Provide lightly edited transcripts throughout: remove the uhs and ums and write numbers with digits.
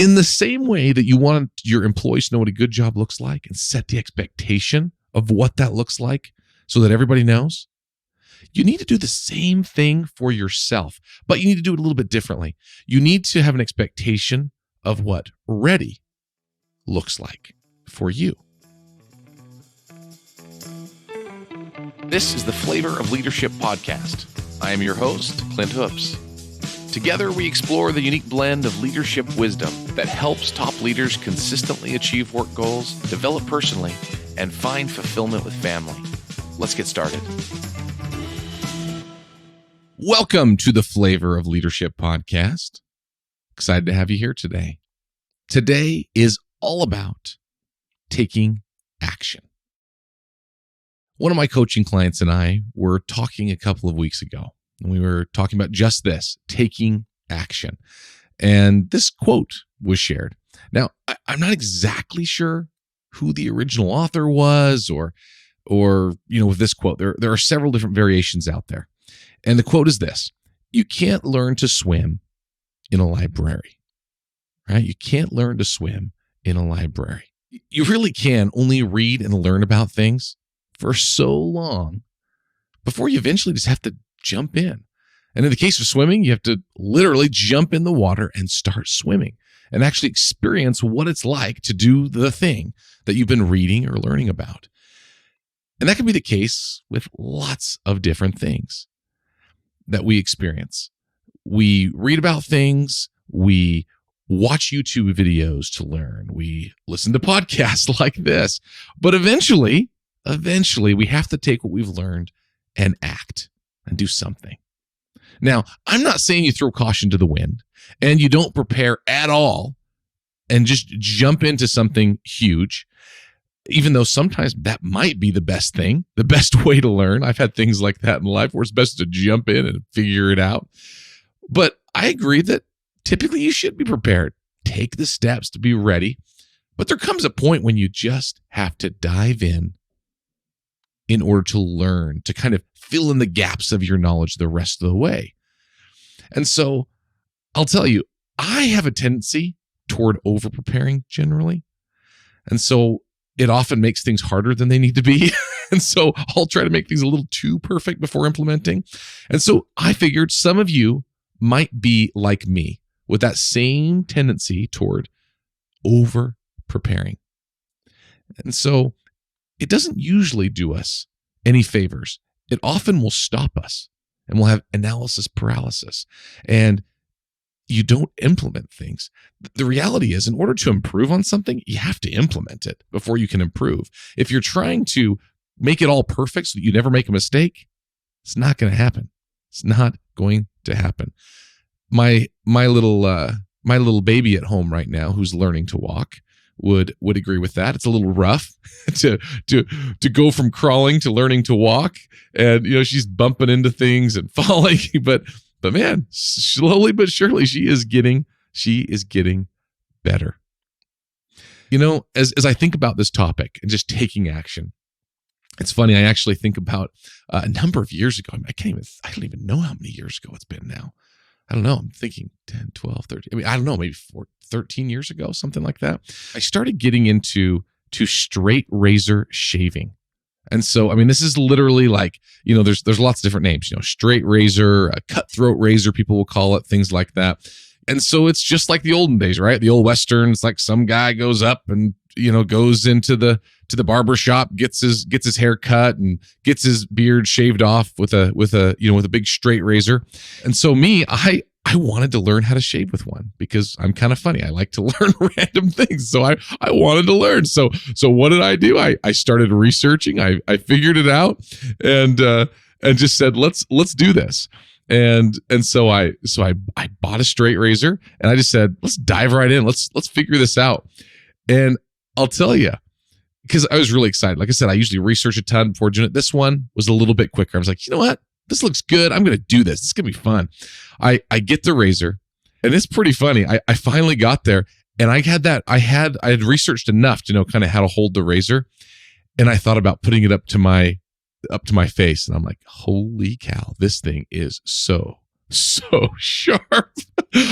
In the same way that you want your employees to know what a good job looks like and set the expectation of what that looks like so that everybody knows, you need to do the same thing for yourself, but you need to do it a little bit differently. You need to have an expectation of what ready looks like for you. This is the Flavor of Leadership podcast. I am your host, Clint Hoops. Together, we explore the unique blend of leadership wisdom that helps top leaders consistently achieve work goals, develop personally, and find fulfillment with family. Let's get started. Welcome to the Flavor of Leadership podcast. Excited to have you here today. Today is all about taking action. One of my coaching clients and I were talking a couple of weeks ago. And we were talking about just this, taking action. And this quote was shared. Now, I'm not exactly sure who the original author was or with this quote. There are several different variations out there. And the quote is this: you can't learn to swim in a library, right? You can't learn to swim in a library. You really can only read and learn about things for so long before you eventually just have to jump in. And in the case of swimming, you have to literally jump in the water and start swimming and actually experience what it's like to do the thing that you've been reading or learning about. And that can be the case with lots of different things that we experience. We read about things, we watch YouTube videos to learn, we listen to podcasts like this, but eventually we have to take what we've learned and act and do something. Now, I'm not saying you throw caution to the wind and you don't prepare at all and just jump into something huge, even though sometimes that might be the best thing, the best way to learn. I've had things like that in life where it's best to jump in and figure it out. But I agree that typically you should be prepared. Take the steps to be ready. But there comes a point when you just have to dive in order to learn, to kind of fill in the gaps of your knowledge the rest of the way. And so I'll tell you, I have a tendency toward over-preparing generally. And so it often makes things harder than they need to be. And so I'll try to make things a little too perfect before implementing. And so I figured some of you might be like me with that same tendency toward over-preparing. And so it doesn't usually do us any favors. It often will stop us and we'll have analysis paralysis and you don't implement things. The reality is, in order to improve on something, you have to implement it before you can improve. If you're trying to make it all perfect so that you never make a mistake, it's not going to happen. It's not going to happen. My little baby at home right now who's learning to walk would agree with that. It's a little rough to go from crawling to learning to walk, and she's bumping into things and falling. But man, slowly but surely, she is getting better. As I think about this topic and just taking action, it's funny. I actually think about a number of years ago. I don't even know how many years ago it's been now. I don't know. I'm thinking 10, 12, 13. I don't know, maybe 13 years ago, something like that. I started getting into straight razor shaving. And so, this is literally like, there's lots of different names, straight razor, a cutthroat razor, people will call it, things like that. And so it's just like the olden days, right? The old Western, it's like some guy goes up and, goes into the barber shop, gets his hair cut and gets his beard shaved off with a big straight razor. And so I wanted to learn how to shave with one because I'm kind of funny. I like to learn random things. So I wanted to learn. So what did I do? I started researching. I figured it out and just said, let's do this. And so I bought a straight razor and I just said, let's dive right in. Let's figure this out. And I'll tell you, because I was really excited. Like I said, I usually research a ton before doing it. This one was a little bit quicker. I was like, you know what? This looks good. I'm going to do this. It's going to be fun. I get the razor and it's pretty funny. I finally got there and I had researched enough to know kind of how to hold the razor. And I thought about putting it up to my face. And I'm like, holy cow, this thing is so so sharp.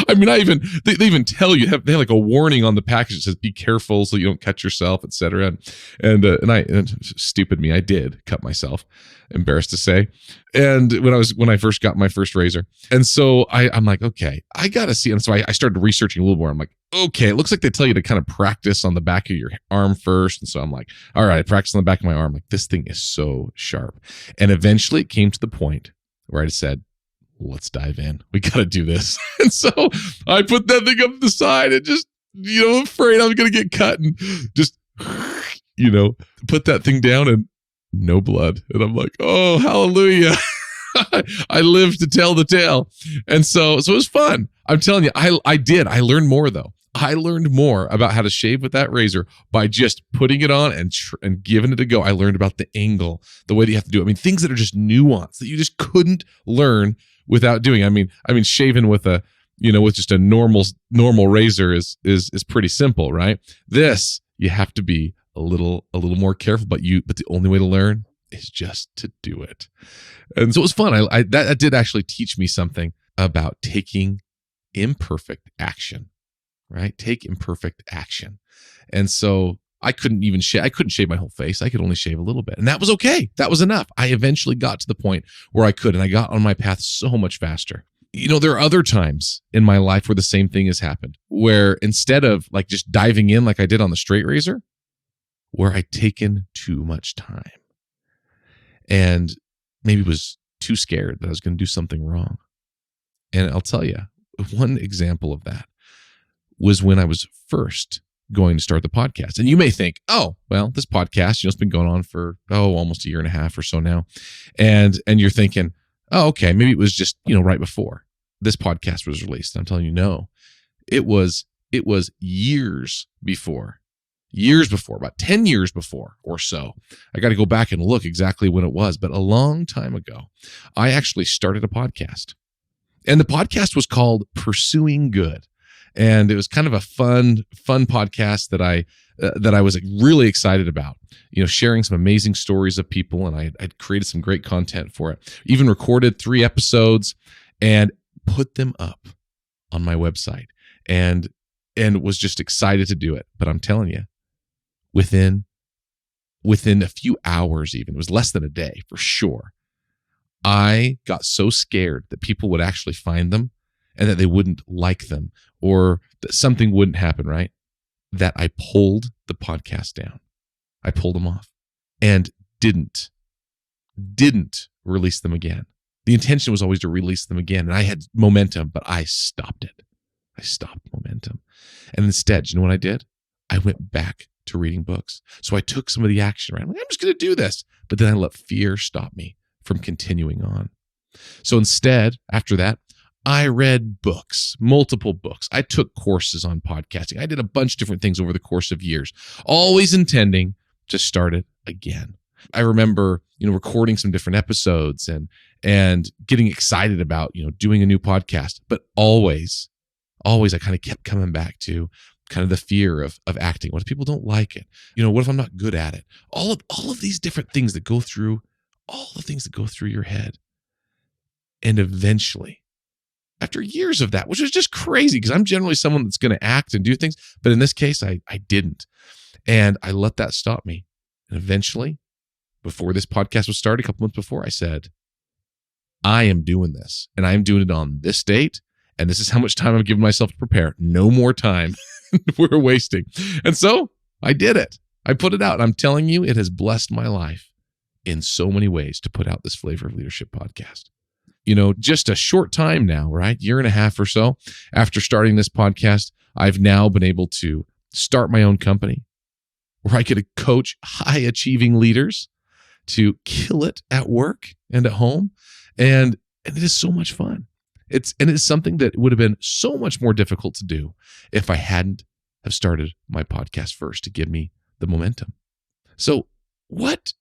I mean, they even tell you, they have like a warning on the package that says be careful so you don't cut yourself, etc. And stupid me, I did cut myself, embarrassed to say. And when I first got my first razor, and so I'm like, okay, I gotta see. And so I started researching a little more. I'm like, okay, it looks like they tell you to kind of practice on the back of your arm first. And so I'm like, all right, I practiced on the back of my arm. Like, this thing is so sharp. And eventually it came to the point where I just said, let's dive in. We got to do this. And so I put that thing up the side and just, afraid I was going to get cut, and just, put that thing down and no blood. And I'm like, oh, hallelujah. I lived to tell the tale. And so it was fun. I'm telling you, I did. I learned more though. I learned more about how to shave with that razor by just putting it on and giving it a go. I learned about the angle, the way that you have to do it. I mean, things that are just nuanced that you just couldn't learn without doing. I mean, shaving with with just a normal razor is pretty simple, right? This, you have to be a little more careful, but the only way to learn is just to do it. And so it was fun. That did actually teach me something about taking imperfect action, right? Take imperfect action. And so I couldn't shave my whole face. I could only shave a little bit. And that was okay. That was enough. I eventually got to the point where I could, and I got on my path so much faster. There are other times in my life where the same thing has happened, where instead of like just diving in like I did on the straight razor, where I'd taken too much time and maybe was too scared that I was going to do something wrong. And I'll tell you, one example of that was when I was first going to start the podcast. And you may think, oh, well, this podcast, it's been going on for, almost a year and a half or so now. And you're thinking, oh, okay, maybe it was just, right before this podcast was released. And I'm telling you, no, it was years before, about 10 years before or so. I got to go back and look exactly when it was, but a long time ago, I actually started a podcast. And the podcast was called Pursuing Good. And it was kind of a fun podcast that I was really excited about, sharing some amazing stories of people. And I'd created some great content for it, even recorded 3 episodes and put them up on my website and was just excited to do it. But I'm telling you, within a few hours, even, it was less than a day for sure, I got so scared that people would actually find them and that they wouldn't like them or that something wouldn't happen, right? That I pulled the podcast down. I pulled them off and didn't release them again. The intention was always to release them again. And I had momentum, but I stopped it. I stopped momentum. And instead, you know what I did? I went back to reading books. So I took some of the action, right? I'm just going to do this. But then I let fear stop me from continuing on. So instead, after that, I read books, multiple books. I took courses on podcasting. I did a bunch of different things over the course of years, always intending to start it again. I remember, recording some different episodes and getting excited about, doing a new podcast, but always I kind of kept coming back to kind of the fear of acting. What if people don't like it? What if I'm not good at it? All of these different things that go through, all the things that go through your head. And eventually, after years of that, which was just crazy because I'm generally someone that's going to act and do things, but in this case, I didn't. And I let that stop me. And eventually, before this podcast was started, a couple months before, I said, I am doing this and I am doing it on this date. And this is how much time I've given myself to prepare. No more time we're wasting. And so I did it. I put it out. And I'm telling you, it has blessed my life in so many ways to put out this Flavor of Leadership podcast. Just a short time now, right? Year and a half or so after starting this podcast, I've now been able to start my own company where I get to coach high achieving leaders to kill it at work and at home. And it is so much fun. It is something that would have been so much more difficult to do if I hadn't have started my podcast first to give me the momentum. So what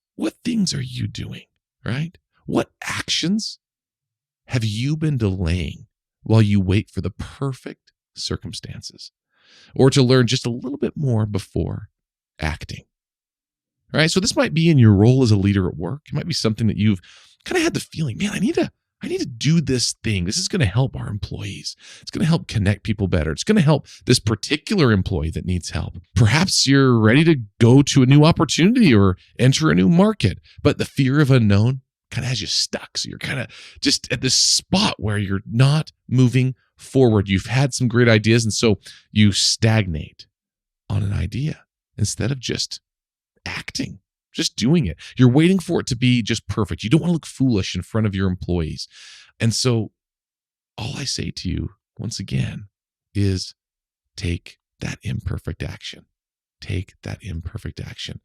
things are you doing, right? What actions have you been delaying while you wait for the perfect circumstances or to learn just a little bit more before acting? All right. So this might be in your role as a leader at work. It might be something that you've kind of had the feeling, man, I need to I need to do this thing. This is going to help our employees. It's going to help connect people better. It's going to help this particular employee that needs help. Perhaps you're ready to go to a new opportunity or enter a new market, but the fear of unknown kind of has you stuck. So you're kind of just at this spot where you're not moving forward. You've had some great ideas, and so you stagnate on an idea instead of just acting. Just doing it. You're waiting for it to be just perfect. You don't want to look foolish in front of your employees. And so all I say to you, once again, is take that imperfect action. Take that imperfect action.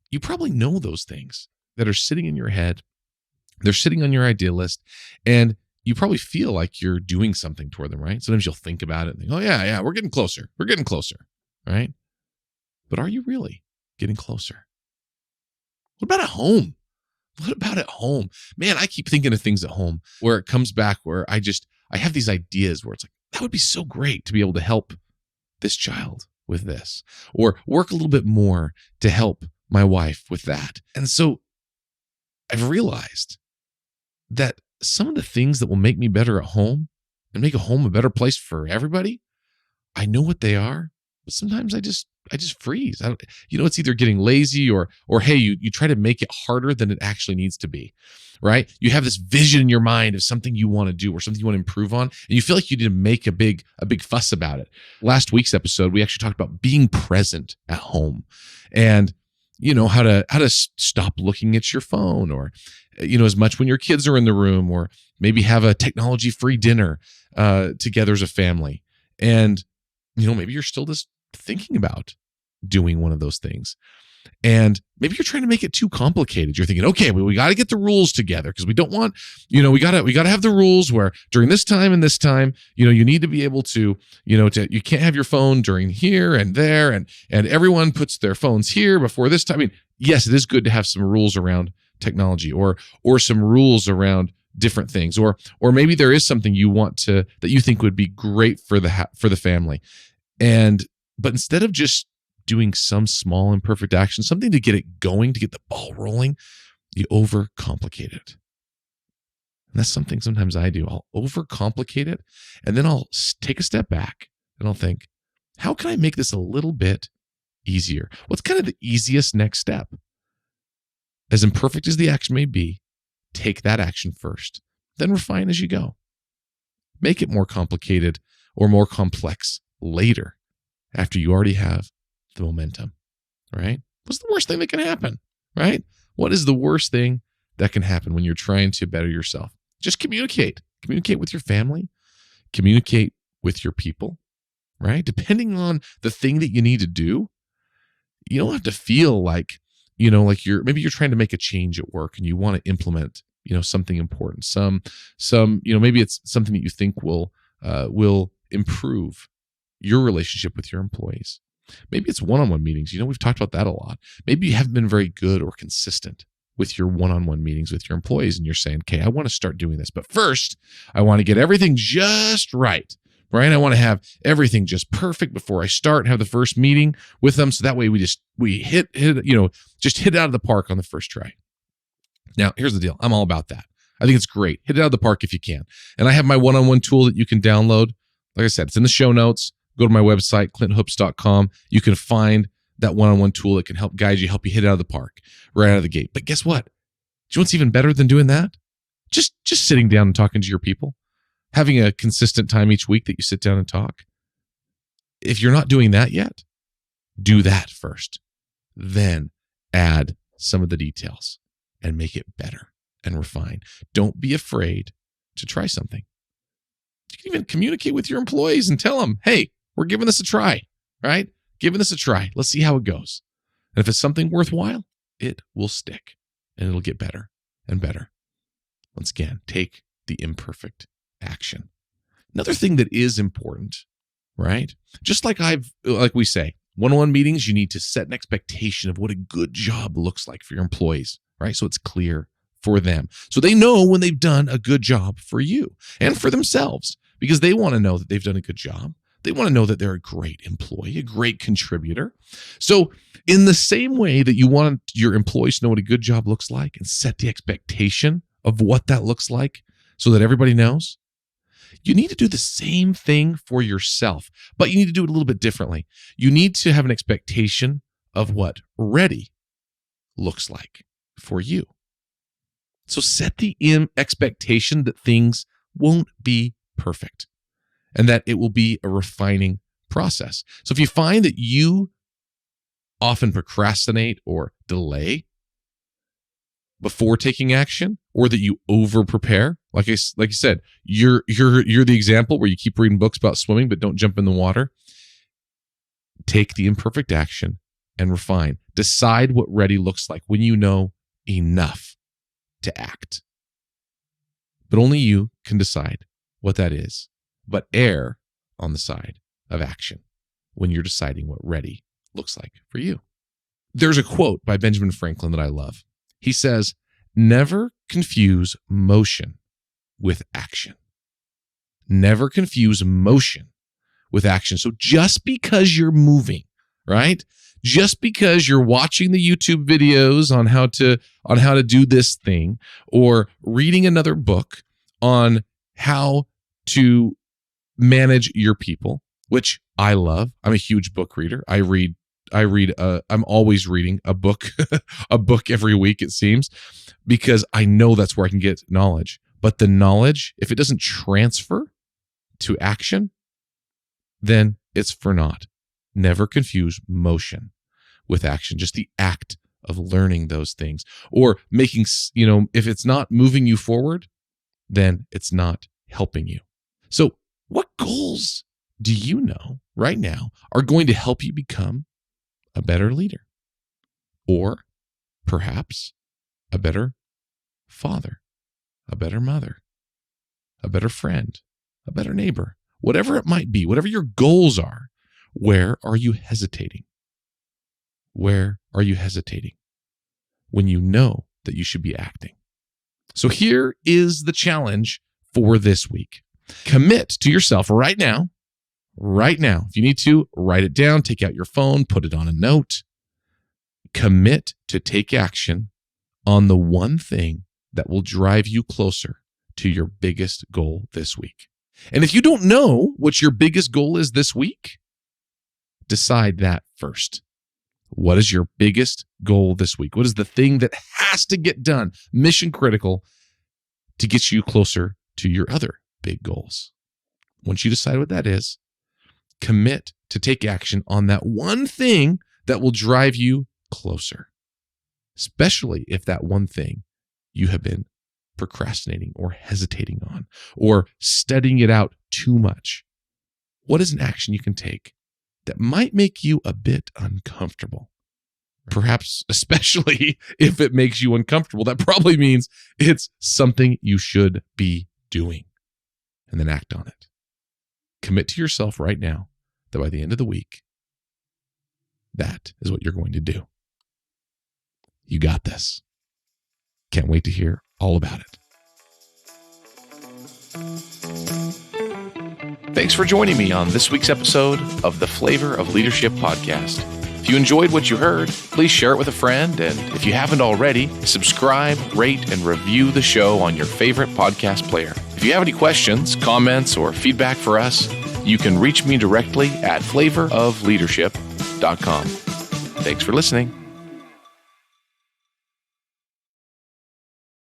You probably know those things that are sitting in your head. They're sitting on your idea list, and you probably feel like you're doing something toward them, right? Sometimes you'll think about it and think, oh, yeah, we're getting closer. We're getting closer, right? But are you really getting closer? What about at home? What about at home? Man, I keep thinking of things at home where it comes back where I have these ideas where it's like, that would be so great to be able to help this child with this, or work a little bit more to help my wife with that. And so I've realized that some of the things that will make me better at home and make a home a better place for everybody, I know what they are, but sometimes I just freeze. It's either getting lazy or hey, you try to make it harder than it actually needs to be, right? You have this vision in your mind of something you want to do or something you want to improve on, and you feel like you need to make a big fuss about it. Last week's episode, we actually talked about being present at home, and how to stop looking at your phone, or as much when your kids are in the room, or maybe have a technology-free dinner together as a family. And maybe you're still just thinking about doing one of those things. And maybe you're trying to make it too complicated. You're thinking, okay, well, we got to get the rules together because we don't want, we got to have the rules where during this time and this time, you need to be able to, you can't have your phone during here and there, and everyone puts their phones here before this time. I mean, yes, it is good to have some rules around technology or some rules around different things, or maybe there is something you want that you think would be great for the family. But instead of just doing some small imperfect action, something to get it going, to get the ball rolling, you overcomplicate it. And that's something sometimes I do. I'll overcomplicate it, and then I'll take a step back and I'll think, how can I make this a little bit easier? What's kind of the easiest next step? As imperfect as the action may be, take that action first, then refine as you go. Make it more complicated or more complex later, after you already have the momentum, right? What's the worst thing that can happen, right? What is the worst thing that can happen when you're trying to better yourself? Just communicate. Communicate with your family. Communicate with your people, right? Depending on the thing that you need to do, you don't have to feel like, like maybe you're trying to make a change at work and you want to implement, something important. Maybe it's something that you think will improve your relationship with your employees. Maybe it's one-on-one meetings. We've talked about that a lot. Maybe you haven't been very good or consistent with your one-on-one meetings with your employees, and you're saying, okay, I want to start doing this, but first I want to get everything just right? I want to have everything just perfect before I start and have the first meeting with them. So that way we hit it out of the park on the first try. Now, here's the deal. I'm all about that. I think it's great. Hit it out of the park if you can. And I have my one-on-one tool that you can download. Like I said, it's in the show notes. Go to my website, clinthoops.com. You can find that one-on-one tool that can help guide you, help you hit it out of the park right out of the gate. But guess what? Do you know what's even better than doing that? Just sitting down and talking to your people, having a consistent time each week that you sit down and talk. If you're not doing that yet, do that first. Then add some of the details and make it better and refine. Don't be afraid to try something. You can even communicate with your employees and tell them, hey, we're giving this a try, right? Giving this a try. Let's see how it goes. And if it's something worthwhile, it will stick and it'll get better and better. Once again, take the imperfect action. Another thing that is important, right? Just like we say, one-on-one meetings, you need to set an expectation of what a good job looks like for your employees, right? So it's clear for them. So they know when they've done a good job for you and for themselves, because they want to know that they've done a good job. They want to know that they're a great employee, a great contributor. So in the same way that you want your employees to know what a good job looks like and set the expectation of what that looks like so that everybody knows? You need to do the same thing for yourself, but you need to do it a little bit differently. You need to have an expectation of what ready looks like for you. So set the expectation that things won't be perfect and that it will be a refining process. So if you find that you often procrastinate or delay before taking action, or that you over prepare, like you said, you're the example where you keep reading books about swimming but don't jump in the water. Take the imperfect action and refine. Decide what ready looks like when you know enough to act. But only you can decide what that is. But err on the side of action when you're deciding what ready looks like for you. There's a quote by Benjamin Franklin that I love. He says, "Never confuse motion with action." Never confuse motion with action. So just because you're moving, right? Just because you're watching the YouTube videos on how to do this thing, or reading another book on how to manage your people, which I love. I'm a huge book reader. I'm always reading a book, a book every week, it seems, because I know that's where I can get knowledge. But the knowledge, if it doesn't transfer to action, then it's for naught. Never confuse motion with action, just the act of learning those things, or making, if it's not moving you forward, then it's not helping you. So what goals do you know right now are going to help you become a better leader, or perhaps a better father, a better mother, a better friend, a better neighbor, whatever it might be, whatever your goals are? Where are you hesitating? Where are you hesitating when you know that you should be acting? So here is the challenge for this week. Commit to yourself right now. If you need to, write it down, take out your phone, put it on a note. Commit to take action on the one thing that will drive you closer to your biggest goal this week. And if you don't know what your biggest goal is this week, decide that first. What is your biggest goal this week? What is the thing that has to get done, mission critical, to get you closer to your other big goals? Once you decide what that is, commit to take action on that one thing that will drive you closer, especially if that one thing you have been procrastinating or hesitating on, or studying it out too much. What is an action you can take that might make you a bit uncomfortable? Perhaps especially if it makes you uncomfortable, that probably means it's something you should be doing. And then act on it. Commit to yourself right now that by the end of the week, that is what you're going to do. You got this. Can't wait to hear all about it. Thanks for joining me on this week's episode of the Flavor of Leadership podcast. If you enjoyed what you heard, please share it with a friend. And if you haven't already, subscribe, rate, and review the show on your favorite podcast player. If you have any questions, comments, or feedback for us, you can reach me directly at flavorofleadership.com. Thanks for listening.